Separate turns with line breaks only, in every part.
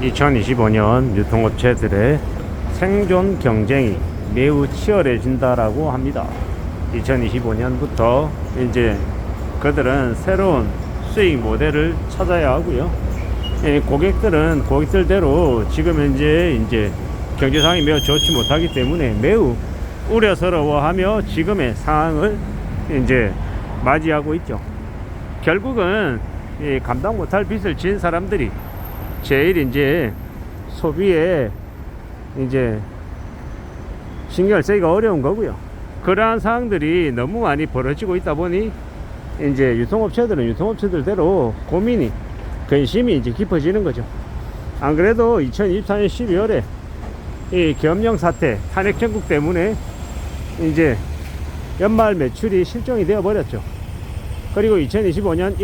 2025년 유통업체들의 생존 경쟁이 매우 치열해진다라고 합니다. 2025년부터 이제 그들은 새로운 수익 모델을 찾아야 하고요. 고객들은 고객들대로 지금 현재 이제 경제 상황이 매우 좋지 못하기 때문에 매우 우려스러워하며 지금의 상황을 이제 맞이하고 있죠. 결국은 이 감당 못할 빚을 진 사람들이 제일 이제 소비에 이제 신경을 쓰기가 어려운 거고요. 그러한 상황들이 너무 많이 벌어지고 있다 보니 이제 유통업체들은 유통업체들대로 고민이 근심이 이제 깊어지는 거죠. 안 그래도 2024년 12월에 이 계엄령 사태 탄핵 정국 때문에 이제 연말 매출이 실종이 되어 버렸죠. 그리고 2025년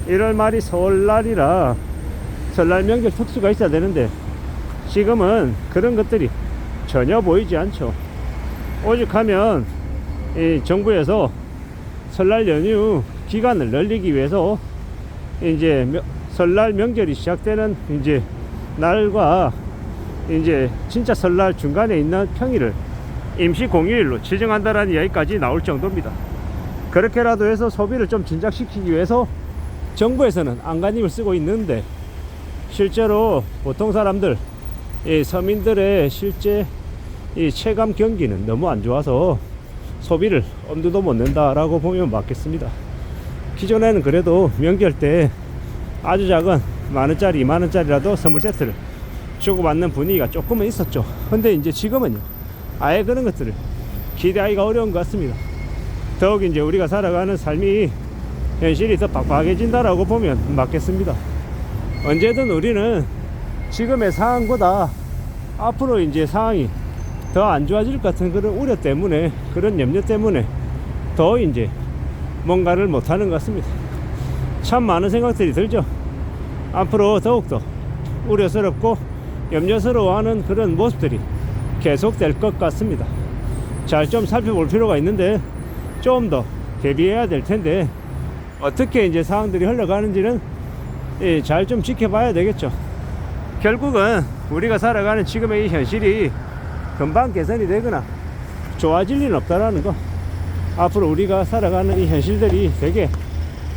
1월 말이 설날이라 설날 명절 특수가 있어야 되는데 지금은 그런 것들이 전혀 보이지 않죠. 오죽하면 이 정부에서 설날 연휴 기간을 늘리기 위해서 이제 설날 명절이 시작되는 이제 날과 이제 진짜 설날 중간에 있는 평일을 임시 공휴일로 지정한다라는 이야기까지 나올 정도입니다. 그렇게라도 해서 소비를 좀 진작시키기 위해서 정부에서는 안간힘을 쓰고 있는데 실제로 보통 사람들, 이 서민들의 실제 이 체감 경기는 너무 안 좋아서 소비를 엄두도 못 낸다라고 보면 맞겠습니다. 기존에는 그래도 명절 때 아주 작은 만원짜리 2만원짜리라도 선물 세트를 주고받는 분위기가 조금은 있었죠. 근데 이제 지금은요 아예 그런 것들을 기대하기가 어려운 것 같습니다. 더욱 이제 우리가 살아가는 삶이 현실이 더 빡빡해진다라고 보면 맞겠습니다. 언제든 우리는 지금의 상황보다 앞으로 이제 상황이 더 안 좋아질 것 같은 그런 우려 때문에, 그런 염려 때문에 더 이제 뭔가를 못하는 것 같습니다. 참 많은 생각들이 들죠. 앞으로 더욱더 우려스럽고 염려스러워하는 그런 모습들이 계속될 것 같습니다. 잘 좀 살펴볼 필요가 있는데 좀 더 대비해야 될 텐데 어떻게 이제 상황들이 흘러가는지는 잘 좀 지켜봐야 되겠죠. 결국은 우리가 살아가는 지금의 이 현실이 금방 개선이 되거나 좋아질 일은 없다라는 거, 앞으로 우리가 살아가는 이 현실들이 되게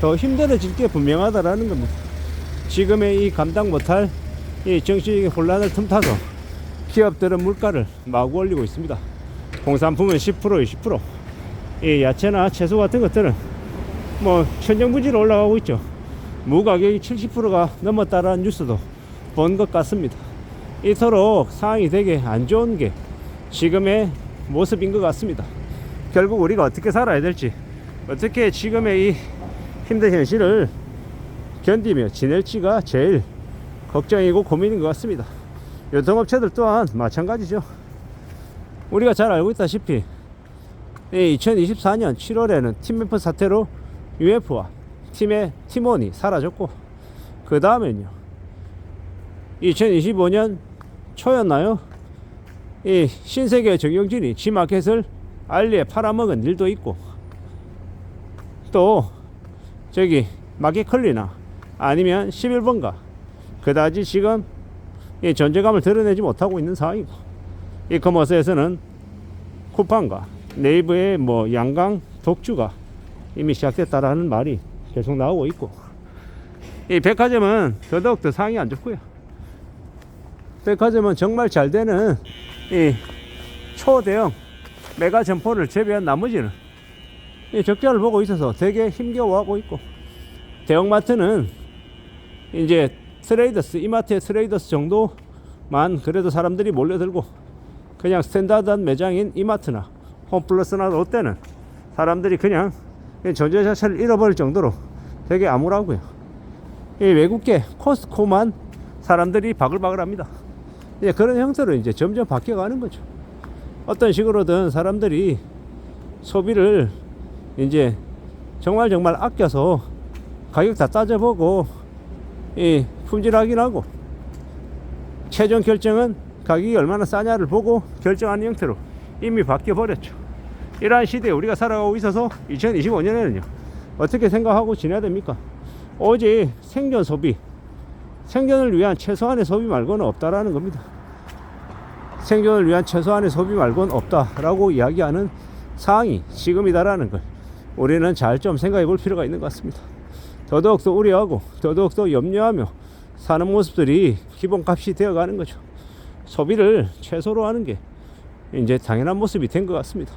더 힘들어질 게 분명하다라는 겁니다. 지금의 이 감당 못할 이 정치적인 혼란을 틈타서 기업들은 물가를 마구 올리고 있습니다. 공산품은 10%, 20%, 이 야채나 채소 같은 것들은 뭐 천정부지로 올라가고 있죠. 무 가격이 70%가 넘었다라는 뉴스도 본 것 같습니다. 이토록 상황이 되게 안 좋은 게 지금의 모습인 것 같습니다. 결국 우리가 어떻게 살아야 될지, 어떻게 지금의 이 힘든 현실을 견디며 지낼지가 제일 걱정이고 고민인 것 같습니다. 유통업체들 또한 마찬가지죠. 우리가 잘 알고 있다시피 2024년 7월에는 팀멤버 사태로 UF와 팀의 팀원이 사라졌고, 그 다음엔요 2025년 초였나요? 이 신세계 정영진이 G마켓을 알리에 팔아먹은 일도 있고, 또 저기 마켓컬리나 아니면 11번가 그다지 지금 이 존재감을 드러내지 못하고 있는 상황이고, 이커머스에서는 쿠팡과 네이버의 뭐 양강 독주가 이미 시작됐다라는 말이 계속 나오고 있고, 이 백화점은 더더욱 상황이 안 좋고요. 백화점은 정말 잘 되는 이 초대형 메가 점포를 제외한 나머지는 이 적자를 보고 있어서 되게 힘겨워하고 있고, 대형마트는 이제 트레이더스, 이마트의 트레이더스 정도만 그래도 사람들이 몰려들고, 그냥 스탠다드한 매장인 이마트나 홈플러스나 롯데는 사람들이 그냥 존재 자체를 잃어버릴 정도로 되게 암울하고요. 이 외국계 코스트코만 사람들이 바글바글합니다. 이제 그런 형태로 이제 점점 바뀌어가는 거죠. 어떤 식으로든 사람들이 소비를 이제 정말 아껴서 가격 다 따져보고 이 품질 확인하고 최종 결정은 가격이 얼마나 싸냐를 보고 결정하는 형태로 이미 바뀌어 버렸죠. 이러한 시대에 우리가 살아가고 있어서 2025년에는요 어떻게 생각하고 지내야 됩니까? 오직 생존 소비, 생존을 위한 최소한의 소비 말고는 없다라는 겁니다. 생존을 위한 최소한의 소비 말고는 없다라고 이야기하는 상황이 지금이다라는 걸 우리는 잘 좀 생각해 볼 필요가 있는 것 같습니다. 더더욱더 우려하고 더더욱더 염려하며 사는 모습들이 기본값이 되어가는 거죠. 소비를 최소로 하는 게 이제 당연한 모습이 된 것 같습니다.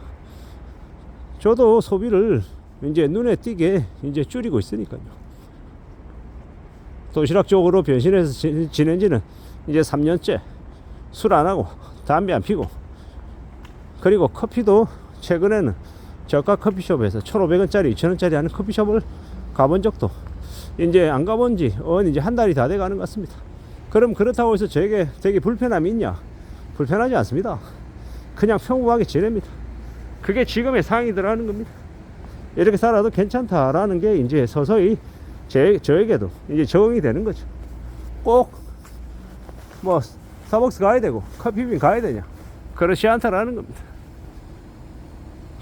저도 소비를 이제 눈에 띄게 이제 줄이고 있으니까요. 도시락적으로 변신해서 지낸 지는 이제 3년째 술 안 하고 담배 안 피고, 그리고 커피도 최근에는 저가 커피숍에서 1,500원짜리 2,000원짜리 하는 커피숍을 가본 적도 이제 안 가본 지 이제 한 달이 다 돼 가는 것 같습니다. 그럼 그렇다고 해서 저에게 되게 불편함이 있냐? 불편하지 않습니다. 그냥 평범하게 지냅니다. 그게 지금의 상황이더라는 겁니다. 이렇게 살아도 괜찮다라는 게 이제 서서히 저에게도 이제 적응이 되는 거죠. 꼭 뭐 스타벅스 가야 되고 커피빈 가야 되냐? 그렇지 않다라는 겁니다.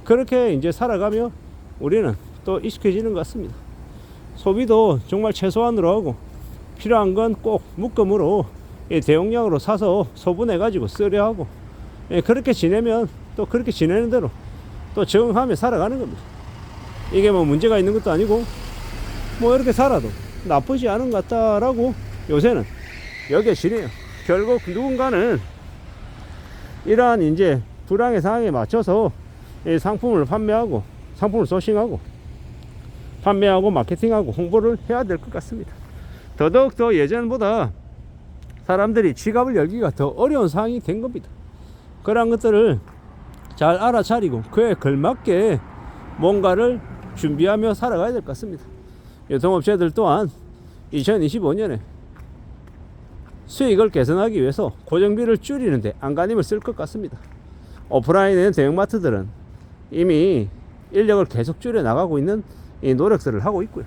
그렇게 이제 살아가며 우리는 또 익숙해지는 것 같습니다. 소비도 정말 최소한으로 하고 필요한 건 꼭 묶음으로 대용량으로 사서 소분해 가지고 쓰려 하고, 그렇게 지내면 또 그렇게 지내는 대로 또 적응하며 살아가는 겁니다. 이게 뭐 문제가 있는 것도 아니고 뭐 이렇게 살아도 나쁘지 않은 것 같다라고 요새는 여겨지네요. 결국 누군가는 이러한 이제 불황의 상황에 맞춰서 이 상품을 판매하고 상품을 소싱하고 판매하고 마케팅하고 홍보를 해야 될 것 같습니다. 더더욱 더 예전보다 사람들이 지갑을 열기가 더 어려운 상황이 된 겁니다. 그런 것들을 잘 알아차리고 그에 걸맞게 뭔가를 준비하며 살아가야 될 것 같습니다. 유통업체들 또한 2025년에 수익을 개선하기 위해서 고정비를 줄이는데 안간힘을 쓸 것 같습니다. 오프라인의 대형마트들은 이미 인력을 계속 줄여 나가고 있는 이 노력들을 하고 있고요.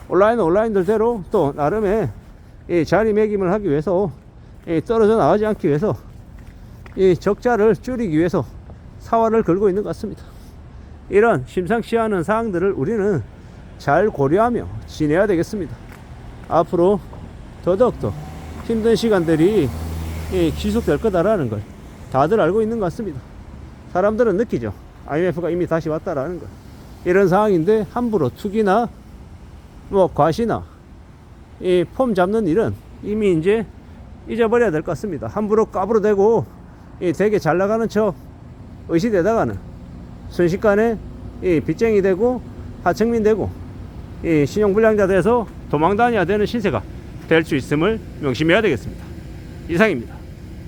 온라인은 온라인들대로 또 나름의 이 자리매김을 하기 위해서 떨어져 나가지 않기 위해서 이 적자를 줄이기 위해서 사활을 걸고 있는 것 같습니다. 이런 심상치 않은 사항들을 우리는 잘 고려하며 지내야 되겠습니다. 앞으로 더더욱더 힘든 시간들이 지속될 거다라는 걸 다들 알고 있는 것 같습니다. 사람들은 느끼죠. IMF가 이미 다시 왔다라는 걸. 이런 상황인데 함부로 투기나 뭐 과시나 이 폼 잡는 일은 이미 이제 잊어버려야 될 것 같습니다. 함부로 까부러대고 되게 잘 나가는 척 의시되다가는 순식간에 빚쟁이 되고 하층민 되고 신용불량자 돼서 도망다녀야 되는 신세가 될 수 있음을 명심해야 되겠습니다. 이상입니다.